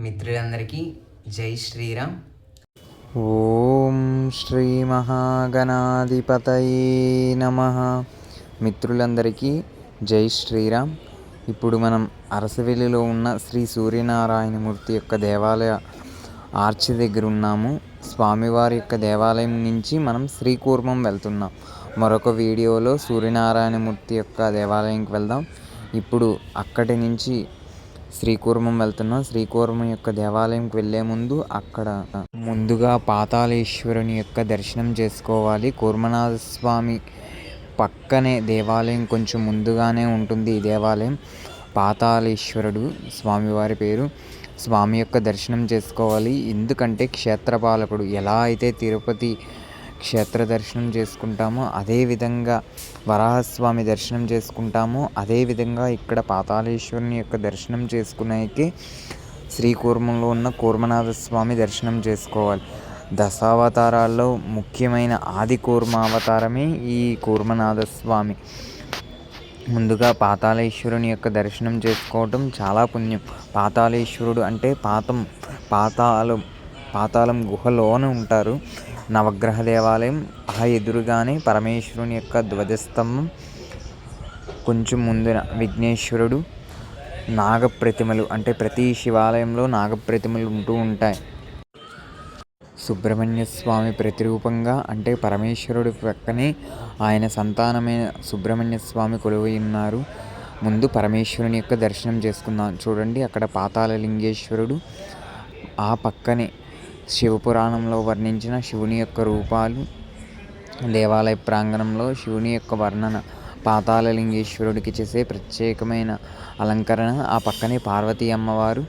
మిత్రులందరికీ జై శ్రీరామ్. ఓం శ్రీ మహాగణాధిపతయే నమః. మిత్రులందరికీ జై శ్రీరామ్. ఇప్పుడు మనం అరసవెల్లిలో ఉన్న శ్రీ సూర్యనారాయణమూర్తి యొక్క దేవాలయ ఆర్చి దగ్గర ఉన్నాము. స్వామివారి యొక్క దేవాలయం నుంచి మనం శ్రీకూర్మం వెళ్తున్నాం. మరొక వీడియోలో సూర్యనారాయణమూర్తి యొక్క దేవాలయంకి వెళ్దాం. ఇప్పుడు అక్కడి నుంచి శ్రీకూర్మం వెళ్తున్నాం. శ్రీకూర్మం యొక్క దేవాలయంకి వెళ్ళే ముందు అక్కడ ముందుగా పాతాళేశ్వరుని యొక్క దర్శనం చేసుకోవాలి. కూర్మనాథ స్వామి పక్కనే దేవాలయం కొంచెం ముందుగానే ఉంటుంది. ఈ దేవాలయం పాతాళేశ్వరుడు స్వామివారి పేరు. స్వామి యొక్క దర్శనం చేసుకోవాలి. ఎందుకంటే క్షేత్రపాలకుడు ఎలా అయితే తిరుపతి క్షేత్ర దర్శనం చేసుకుంటామో అదేవిధంగా వరాహస్వామి దర్శనం చేసుకుంటామో అదేవిధంగా ఇక్కడ పాతాళేశ్వరుని యొక్క దర్శనం చేసుకునేకి శ్రీకూర్మంలో ఉన్న కూర్మనాథ స్వామి దర్శనం చేసుకోవాలి. దశావతారాల్లో ముఖ్యమైన ఆది కూర్మావతారమే ఈ కూర్మనాథ స్వామి. ముందుగా పాతాళేశ్వరుని యొక్క దర్శనం చేసుకోవటం చాలా పుణ్యం. పాతాళేశ్వరుడు అంటే పాతాళం గుహలోనే ఉంటారు. నవగ్రహ దేవాలయం. ఆ ఎదురుగానే పరమేశ్వరుని యొక్క ధ్వజస్తంభం, కొంచెం ముందున విఘ్నేశ్వరుడు, నాగప్రతిమలు అంటే ప్రతి శివాలయంలో నాగప్రతిమలు ఉంటూ ఉంటాయి. సుబ్రహ్మణ్య స్వామి ప్రతిరూపంగా అంటే పరమేశ్వరుడి పక్కనే ఆయన సంతానమైన సుబ్రహ్మణ్య స్వామి కొలువై ఉన్నారు. ముందు పరమేశ్వరుని యొక్క దర్శనం చేసుకుందాం. చూడండి, అక్కడ పాతాళలింగేశ్వరుడు, ఆ పక్కనే శివపురాణంలో వర్ణించిన శివుని యొక్క రూపాలు, దేవాలయ ప్రాంగణంలో శివుని యొక్క వర్ణన, పాతాళలింగేశ్వరుడికి చేసే ప్రత్యేకమైన అలంకరణ, ఆ పక్కనే పార్వతీ అమ్మవారు.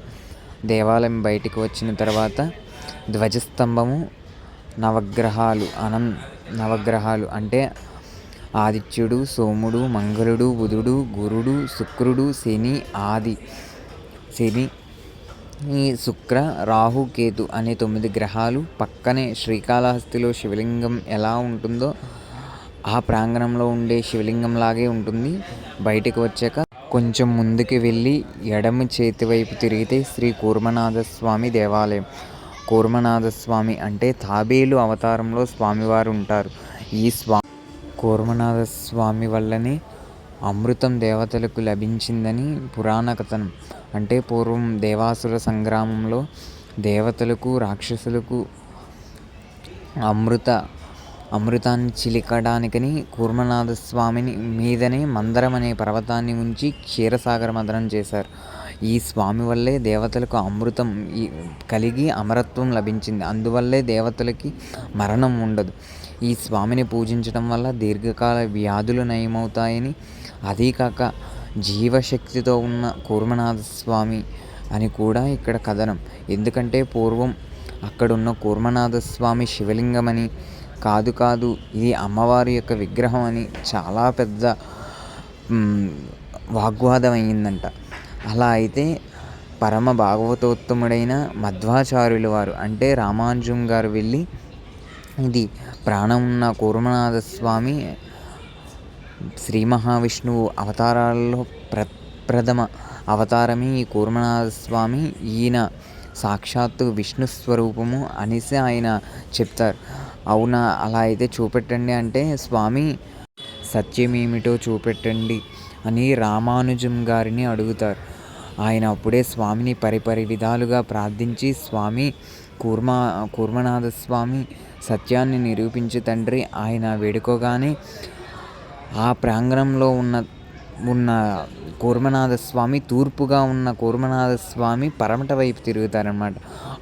దేవాలయం బయటికి వచ్చిన తర్వాత ధ్వజస్తంభము, నవగ్రహాలు అంటే ఆదిత్యుడు, సోముడు, మంగళుడు, బుధుడు, గురుడు, శుక్రుడు, శని, శుక్ర, రాహు, కేతు అనే 9 గ్రహాలు. పక్కనే శ్రీకాళహస్తిలో శివలింగం ఎలా ఉంటుందో ఆ ప్రాంగణంలో ఉండే శివలింగం లాగే ఉంటుంది. బయటకు వచ్చాక కొంచెం ముందుకు వెళ్ళి ఎడమ చేతి వైపు తిరిగితే శ్రీ కూర్మనాథ స్వామి దేవాలయం. కూర్మనాథ స్వామి అంటే తాబేలు అవతారంలో స్వామివారు ఉంటారు. ఈ కూర్మనాథ స్వామి వల్లనే అమృతం దేవతలకు లభించిందని పురాణ కథనం. అంటే పూర్వం దేవాసుర సంగ్రామంలో దేవతలకు రాక్షసులకు అమృతాన్ని చిలికడానికని కూర్మనాథ స్వామిని మీదనే మందరం అనే పర్వతాన్ని ఉంచి క్షీరసాగర మదనం చేశారు. ఈ స్వామి వల్లే దేవతలకు అమృతం కలిగి అమరత్వం లభించింది. అందువల్లే దేవతలకి మరణం ఉండదు. ఈ స్వామిని పూజించడం వల్ల దీర్ఘకాల వ్యాధులు నయమవుతాయని, అదీకాక జీవశక్తితో ఉన్న కూర్మనాథ స్వామి అని కూడా ఇక్కడ కథనం. ఎందుకంటే పూర్వం అక్కడున్న కూర్మనాథ స్వామి శివలింగమని కాదు ఇది అమ్మవారి యొక్క విగ్రహం అని చాలా పెద్ద వాగ్వాదం అయ్యిందంట. అలా అయితే పరమ భాగవతోత్తముడైన మధ్వాచార్యుల వారు అంటే రామానుజం గారు వెళ్ళి ఇది ప్రాణం ఉన్న కూర్మనాథ స్వామి శ్రీ మహావిష్ణువు అవతారాలలో ప్రథమ అవతారమే ఈ కూర్మనాథ స్వామి, ఈయన సాక్షాత్తు విష్ణు స్వరూపము అనేసి ఆయన చెప్తారు. అవునా, అలా అయితే చూపెట్టండి అంటే స్వామి సత్యమేమిటో చూపెట్టండి అని రామానుజం గారిని అడుగుతారు. ఆయన అప్పుడే స్వామిని పరిపరి విధాలుగా ప్రార్థించి, స్వామి కూర్మనాథ స్వామి సత్యాన్ని నిరూపించు తండ్రి ఆయన వేడుకోగానే ఆ ప్రాంగణంలో ఉన్న కూర్మనాథ స్వామి, తూర్పుగా ఉన్న కూర్మనాథ స్వామి పరమట వైపు తిరుగుతారనమాట.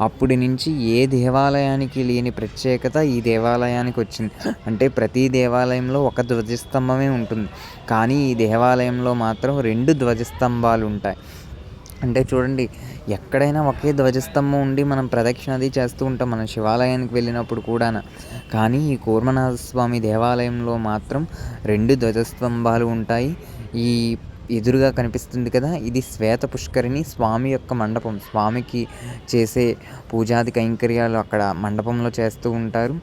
అప్పటి నుంచి ఏ దేవాలయానికి లేని ప్రత్యేకత ఈ దేవాలయానికి వచ్చింది. అంటే ప్రతి దేవాలయంలో ఒక ధ్వజస్తంభమే ఉంటుంది, కానీ ఈ దేవాలయంలో మాత్రం 2 ధ్వజస్తంభాలు ఉంటాయి. అంటే చూడండి, ఎక్కడైనా ఒకే ధ్వజస్తంభం ఉండి మనం ప్రదక్షిణ అది చేస్తూ ఉంటాం మనం శివాలయానికి వెళ్ళినప్పుడు కూడా. కానీ ఈ కూర్మనాథ స్వామి దేవాలయంలో మాత్రం 2 ధ్వజస్తంభాలు ఉంటాయి. ఈ ఎదురుగా కనిపిస్తుంది కదా, ఇది శ్వేత పుష్కరిణి, స్వామి యొక్క మండపం. స్వామికి చేసే పూజాది కైంకర్యాలు అక్కడ మండపంలో చేస్తూ ఉంటారు.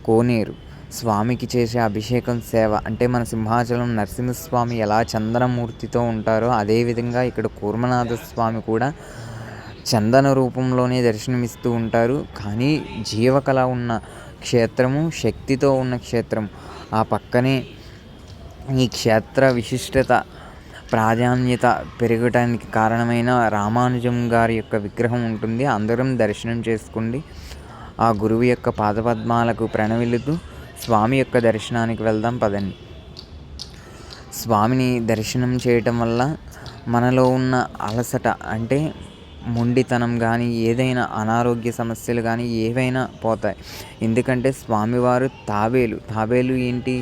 కోనేరు స్వామికి చేసే అభిషేకం సేవ అంటే మన సింహాచలం నరసింహస్వామి ఎలా చందనమూర్తితో ఉంటారో అదేవిధంగా ఇక్కడ కూర్మనాథ స్వామి కూడా చందన రూపంలోనే దర్శనమిస్తూ ఉంటారు. కానీ జీవకళ ఉన్న క్షేత్రము, శక్తితో ఉన్న క్షేత్రం, ఆ పక్కనే ఈ క్షేత్ర విశిష్టత ప్రాధాన్యత పెరగటానికి కారణమైన రామానుజం గారి యొక్క విగ్రహం ఉంటుంది. అందరం దర్శనం చేసుకోండి. ఆ గురువు యొక్క పాదపద్మాలకు ప్రణమిల్లుతూ స్వామి యొక్క దర్శనానికి వెళ్దాం పదండి. స్వామిని దర్శనం చేయటం వల్ల మనలో ఉన్న అలసట అంటే మొండితనం కానీ, ఏదైనా అనారోగ్య సమస్యలు కానీ ఏవైనా పోతాయి. ఎందుకంటే స్వామివారు తాబేలు ఏంటి,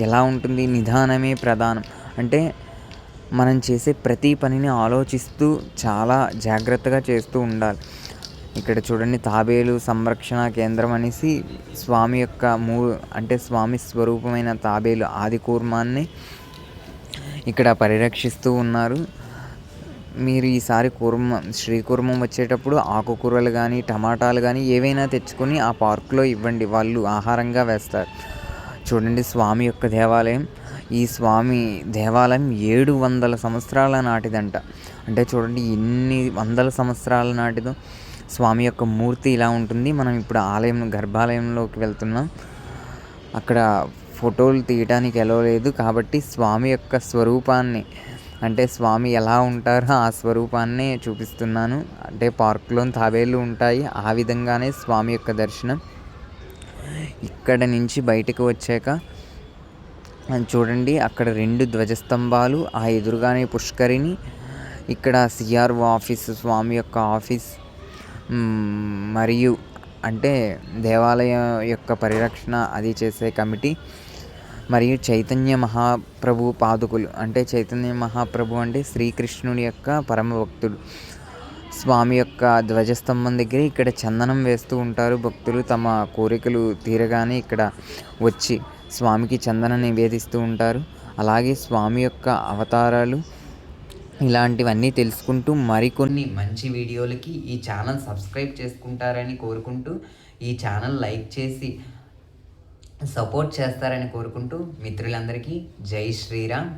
ఎలా ఉంటుంది, నిదానమే ప్రధానం. అంటే మనం చేసే ప్రతి పనిని ఆలోచిస్తూ చాలా జాగ్రత్తగా చేస్తూ ఉండాలి. ఇక్కడ చూడండి, తాబేలు సంరక్షణ కేంద్రం అనేసి స్వామి యొక్క అంటే స్వామి స్వరూపమైన తాబేలు ఆదికూర్మాన్ని ఇక్కడ పరిరక్షిస్తూ ఉన్నారు. మీరు ఈసారి శ్రీకూర్మం వచ్చేటప్పుడు ఆకుకూరలు కానీ, టమాటాలు కానీ ఏవైనా తెచ్చుకొని ఆ పార్కులో ఇవ్వండి, వాళ్ళు ఆహారంగా వేస్తారు. చూడండి స్వామి యొక్క దేవాలయం. ఈ స్వామి దేవాలయం 700 సంవత్సరాల నాటిదంట. అంటే చూడండి ఎన్ని వందల సంవత్సరాల నాటిదో. స్వామి యొక్క మూర్తి ఇలా ఉంటుంది. మనం ఇప్పుడు గర్భాలయంలోకి వెళ్తున్నాం. అక్కడ ఫోటోలు తీయడానికి ఎలో లేదు కాబట్టి స్వామి యొక్క స్వరూపాన్ని, అంటే స్వామి ఎలా ఉంటారో ఆ స్వరూపాన్నే చూపిస్తున్నాను. అంటే పార్కులో తాబేళ్ళు ఉంటాయి, ఆ విధంగానే స్వామి యొక్క దర్శనం. ఇక్కడ నుంచి బయటకు వచ్చాక చూడండి, అక్కడ 2 ధ్వజస్తంభాలు, ఆ ఎదురుగానే పుష్కరిణి, ఇక్కడ సిఆర్ఓ ఆఫీస్, స్వామి యొక్క ఆఫీస్, మరియు అంటే దేవాలయం యొక్క పరిరక్షణ అది చేసే కమిటీ, మరియు చైతన్య మహాప్రభు పాదుకులు. అంటే చైతన్య మహాప్రభు అంటే శ్రీకృష్ణుని యొక్క పరమ భక్తుడు. స్వామి యొక్క ధ్వజస్తంభం దగ్గర ఇక్కడ చందనం వేస్తూ ఉంటారు భక్తులు. తమ కోరికలు తీరగానే ఇక్కడ వచ్చి స్వామికి చందనం నివేదిస్తూ ఉంటారు. అలాగే స్వామి యొక్క అవతారాలు ఇలాంటివన్నీ తెలుసుకుంటూ మరికొన్ని మంచి వీడియోలకి ఈ ఛానల్ సబ్స్క్రైబ్ చేసుకుంటారని కోరుకుంటూ, ఈ ఛానల్ లైక్ చేసి సపోర్ట్ చేస్తారని కోరుకుంటూ, మిత్రులందరికీ జై శ్రీరామ్.